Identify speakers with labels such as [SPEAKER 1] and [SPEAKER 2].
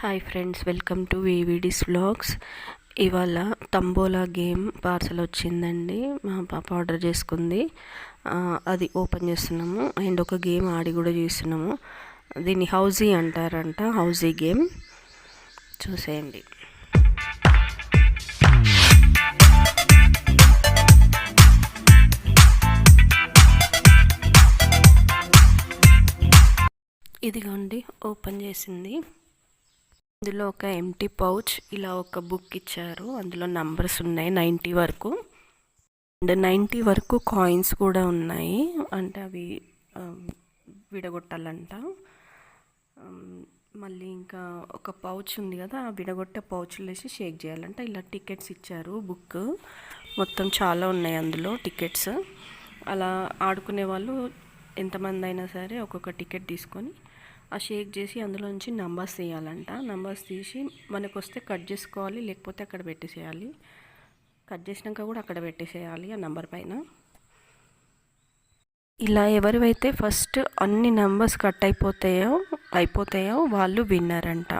[SPEAKER 1] Hi friends, welcome to VVD's vlogs. ఇవాళ tambola game parcel వచ్చిందండి. మా పాప ఆర్డర్ చేసుకుంది. అది ఓపెన్ చేస్తున్నాము అండ్ ఒక గేమ్ ఆడి కూడా చేస్తున్నాము. దీన్ని హౌజీ అంటారంట. హౌజీ గేమ్ చూసేయండి. ఇదిగోండి, ఓపెన్ చేసింది. ఇందులో ఒక ఎంటీ పౌచ్, ఇలా ఒక బుక్ ఇచ్చారు. అందులో నంబర్స్ ఉన్నాయి 90 వరకు. అండ్ 90 వరకు కాయిన్స్ కూడా ఉన్నాయి. అంటే అవి విడగొట్టాలంట. మళ్ళీ ఇంకా ఒక పౌచ్ ఉంది కదా, ఆ విడగొట్టే పౌచ్లు వేసి షేక్ చేయాలంట. ఇలా టికెట్స్ ఇచ్చారు. బుక్ మొత్తం చాలా ఉన్నాయి అందులో టికెట్స్. అలా ఆడుకునే వాళ్ళు ఎంతమంది అయినా సరే ఒక్కొక్క టికెట్ తీసుకొని ఆ షేక్ చేసి అందులోంచి నంబర్స్ తీయాలంట. నంబర్స్ తీసి మనకు వస్తే కట్ చేసుకోవాలి, లేకపోతే అక్కడ పెట్టేసేయాలి. కట్ చేసినాక కూడా అక్కడ పెట్టేసేయాలి ఆ నంబర్ పైన. ఇలా ఎవరివైతే ఫస్ట్ అన్ని నంబర్స్ కట్ అయిపోతాయో వాళ్ళు విన్నర్ అంట.